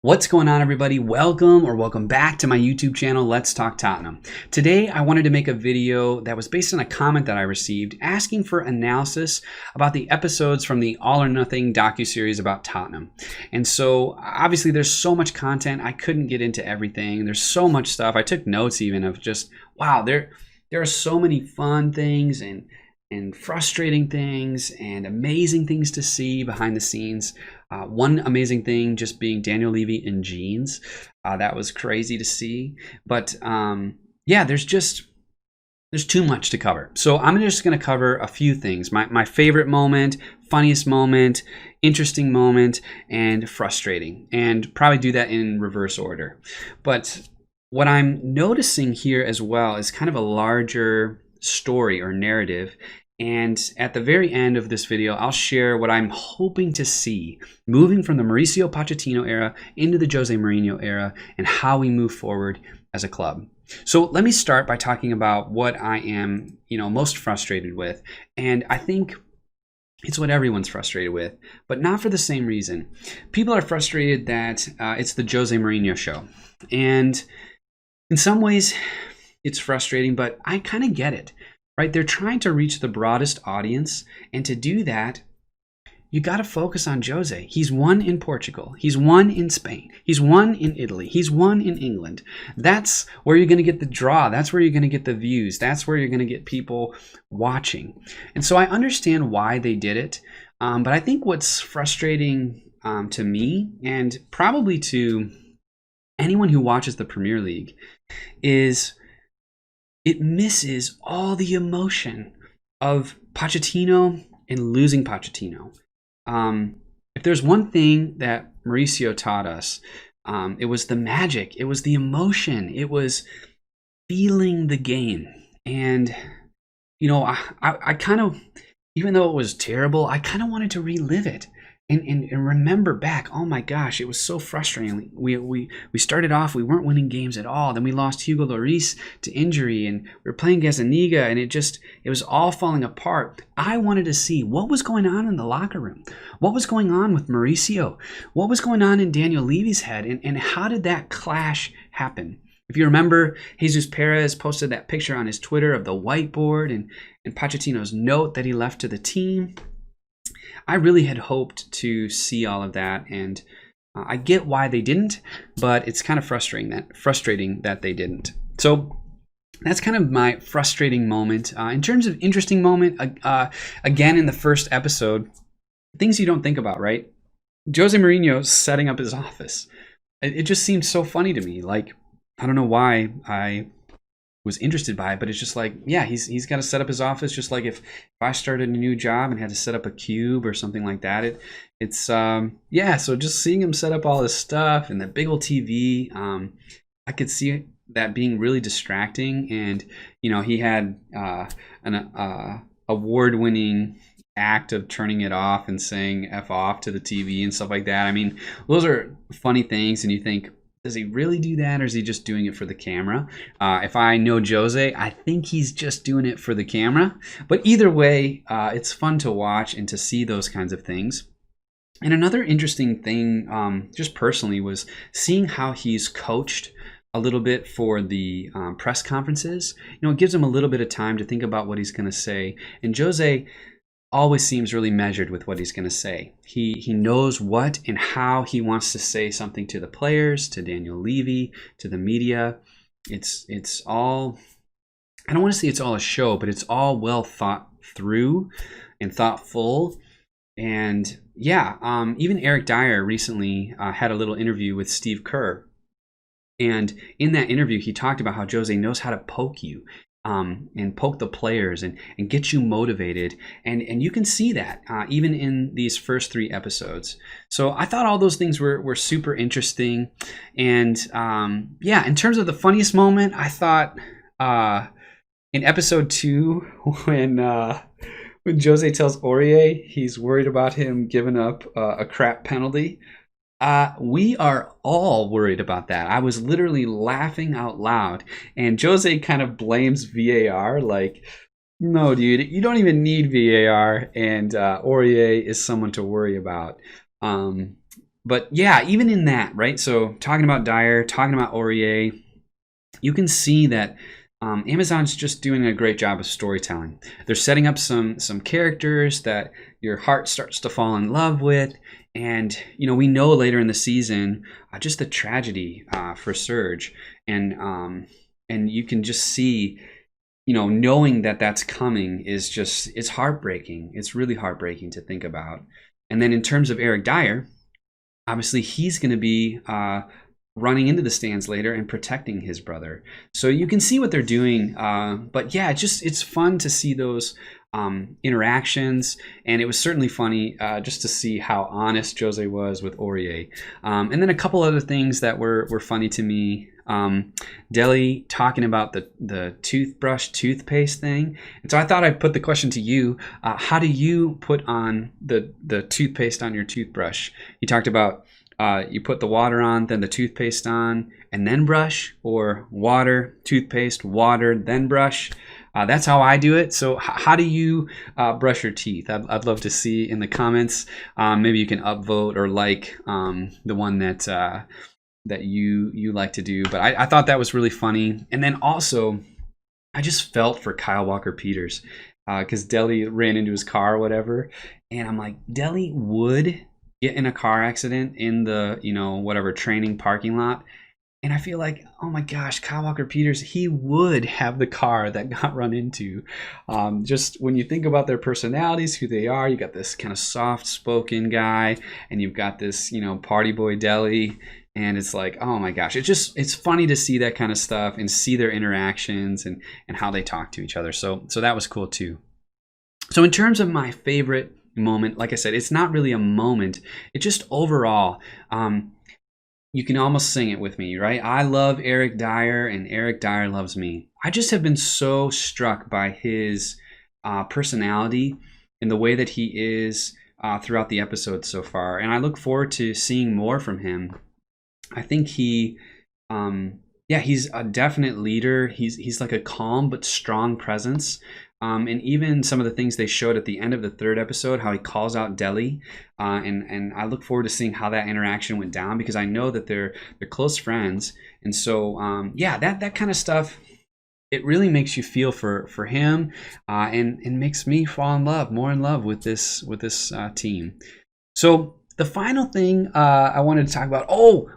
What's going on, everybody? Welcome back to my YouTube channel, Let's Talk Tottenham. Today, I wanted to make a video that was based on a comment that I received asking for analysis about the episodes from the All or Nothing docuseries about Tottenham. And so, obviously, there's so much content. I couldn't get into everything. There's so much stuff. I took notes even of just, wow, there are so many fun things and frustrating things and amazing things to see behind the scenes. One amazing thing just being Daniel Levy in jeans. That was crazy to see. But yeah, there's too much to cover. So I'm just going to cover a few things. My favorite moment, funniest moment, interesting moment, and frustrating. And probably do that in reverse order. But what I'm noticing here as well is kind of a larger story or narrative. And at the very end of this video, I'll share what I'm hoping to see moving from the Mauricio Pochettino era into the Jose Mourinho era and how we move forward as a club. So let me start by talking about what I am, most frustrated with. And I think it's what everyone's frustrated with, but not for the same reason. People are frustrated that it's the Jose Mourinho show. And in some ways, it's frustrating, but I kind of get it. Right? They're trying to reach the broadest audience, and to do that, you got to focus on Jose. He's won in Portugal. He's won in Spain. He's won in Italy. He's won in England. That's where you're going to get the draw. That's where you're going to get the views. That's where you're going to get people watching. And so I understand why they did it, but I think what's frustrating to me, and probably to anyone who watches the Premier League, is it misses all the emotion of Pochettino and losing Pochettino. If there's one thing that Mauricio taught us, it was the magic. It was the emotion. It was feeling the game. And, I kind of, even though it was terrible, I kind of wanted to relive it. And remember back, oh my gosh, it was so frustrating. We started off, we weren't winning games at all. Then we lost Hugo Lloris to injury, and we were playing Gazaniga, and it was all falling apart. I wanted to see what was going on in the locker room. What was going on with Mauricio? What was going on in Daniel Levy's head? And how did that clash happen? If you remember, Jesus Perez posted that picture on his Twitter of the whiteboard and Pochettino's note that he left to the team. I really had hoped to see all of that, and I get why they didn't, but it's kind of frustrating that they didn't. So that's kind of my frustrating moment. In terms of interesting moment, again in the first episode, things you don't think about, right? Jose Mourinho setting up his office. It just seemed so funny to me. Like, I don't know why I was interested by it, but it's just like, yeah, he's got to set up his office, just like if I started a new job and had to set up a cube or something like that. It's yeah, so just seeing him set up all this stuff and that big old TV, I could see that being really distracting. And he had an award-winning act of turning it off and saying F off to the TV and stuff like that. I mean, those are funny things, and you think, does he really do that, or is he just doing it for the camera? If I know Jose, I think he's just doing it for the camera. But either way, it's fun to watch and to see those kinds of things. And another interesting thing, just personally, was seeing how he's coached a little bit for the press conferences. It gives him a little bit of time to think about what he's going to say. And Jose always seems really measured with what he's going to say. He knows what and how he wants to say something to the players, to Daniel Levy, to the media. It's all, I don't want to say it's all a show, but it's all well thought through and thoughtful. And yeah, even Eric Dyer recently had a little interview with Steve Kerr. And in that interview, he talked about how Jose knows how to poke you. And poke the players and get you motivated. And you can see that even in these first 3 episodes. So I thought all those things were super interesting. And yeah, in terms of the funniest moment, I thought in episode 2 when Jose tells Aurier he's worried about him giving up a crap penalty. We are all worried about that. I was literally laughing out loud, and Jose kind of blames VAR, like, no, dude, you don't even need VAR, and Aurier is someone to worry about. But yeah, even in that, right? So talking about Dyer, talking about Aurier, you can see that Amazon's just doing a great job of storytelling. They're setting up some characters that your heart starts to fall in love with, and we know later in the season just the tragedy for Serge, and you can just see, knowing that that's coming is just, it's heartbreaking. It's really heartbreaking to think about. And then in terms of Eric Dyer, obviously he's going to be running into the stands later and protecting his brother. So you can see what they're doing. But yeah, it's fun to see those interactions. And it was certainly funny just to see how honest Jose was with Aurier. And then a couple other things that were funny to me. Deli talking about the toothpaste thing. And so I thought I'd put the question to you. How do you put on the toothpaste on your toothbrush? He talked about you put the water on, then the toothpaste on, and then brush, or water, toothpaste, water, then brush. That's how I do it. So how do you brush your teeth? I'd love to see in the comments. Maybe you can upvote or like the one that you like to do. But I thought that was really funny. And then also, I just felt for Kyle Walker-Peters because Deli ran into his car or whatever. And I'm like, Deli would get in a car accident in the, whatever training parking lot. And I feel like, oh my gosh, Kyle Walker-Peters, he would have the car that got run into. Just when you think about their personalities, who they are, you got this kind of soft-spoken guy, and you've got this, party boy Deli. And it's like, oh my gosh, it's funny to see that kind of stuff and see their interactions and how they talk to each other. So that was cool too. So in terms of my favorite moment, like I said, it's not really a moment. It's just overall, you can almost sing it with me, right? I love Eric Dyer and Eric Dyer loves me. I just have been so struck by his personality and the way that he is throughout the episodes so far. And I look forward to seeing more from him. I think he's a definite leader. He's like a calm but strong presence. And even some of the things they showed at the end of the third episode, how he calls out Deli, and I look forward to seeing how that interaction went down, because I know that they're close friends, and so that kind of stuff, it really makes you feel for him, and makes me fall more in love with this team. So the final thing I wanted to talk about,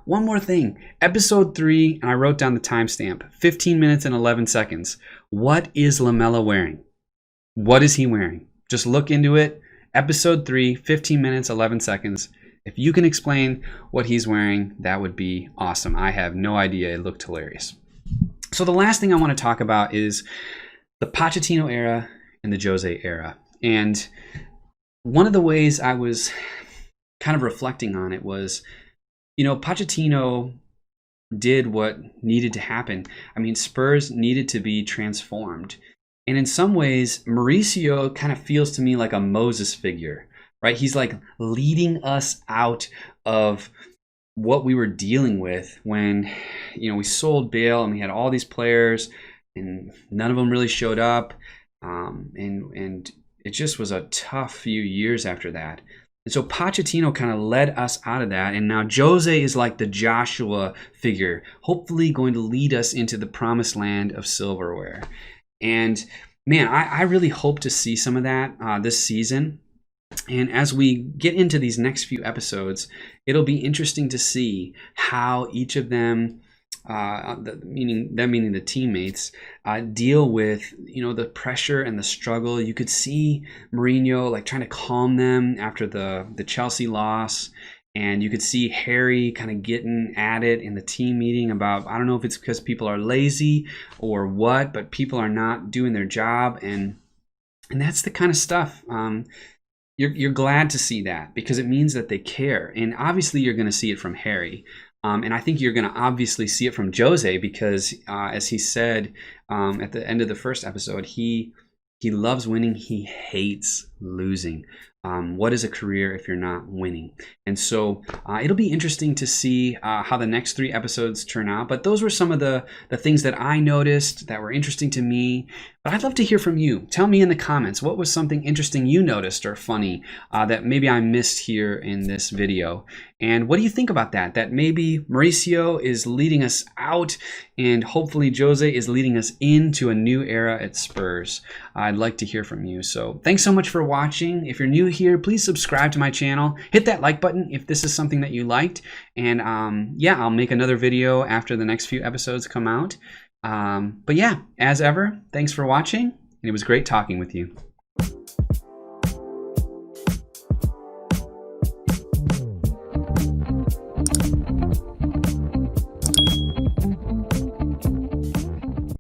one more thing. Episode 3, and I wrote down the timestamp, 15 minutes and 11 seconds. What is Lamela wearing? What is he wearing? Just look into it. Episode 3, 15 minutes, 11 seconds. If you can explain what he's wearing, that would be awesome. I have no idea. It looked hilarious. So the last thing I want to talk about is the Pochettino era and the Jose era. And one of the ways I was kind of reflecting on it was, Pochettino did what needed to happen. I mean, Spurs needed to be transformed. And in some ways, Mauricio kind of feels to me like a Moses figure, right? He's like leading us out of what we were dealing with when, we sold Bale and we had all these players and none of them really showed up. And it just was a tough few years after that. And so Pochettino kind of led us out of that. And now Jose is like the Joshua figure, hopefully going to lead us into the promised land of silverware. And man, I really hope to see some of that this season. And as we get into these next few episodes, it'll be interesting to see how each of them, meaning the teammates, deal with the pressure and the struggle. You could see Mourinho like trying to calm them after the Chelsea loss, and you could see Harry kind of getting at it in the team meeting about, I don't know if it's because people are lazy or what, but people are not doing their job, and that's the kind of stuff. You're glad to see that because it means that they care, and obviously you're going to see it from Harry. And I think you're going to obviously see it from Jose because, as he said at the end of the first episode, he loves winning. He hates losing. What is a career if you're not winning? And so it'll be interesting to see how the next 3 episodes turn out. But those were some of the things that I noticed that were interesting to me. But I'd love to hear from you. Tell me in the comments, what was something interesting you noticed or funny that maybe I missed here in this video? And what do you think about that? That maybe Mauricio is leading us out and hopefully Jose is leading us into a new era at Spurs. I'd like to hear from you. So thanks so much for watching. If you're new here, please subscribe to my channel. Hit that like button if this is something that you liked. And yeah, I'll make another video after the next few episodes come out. But yeah, as ever, thanks for watching, and it was great talking with you.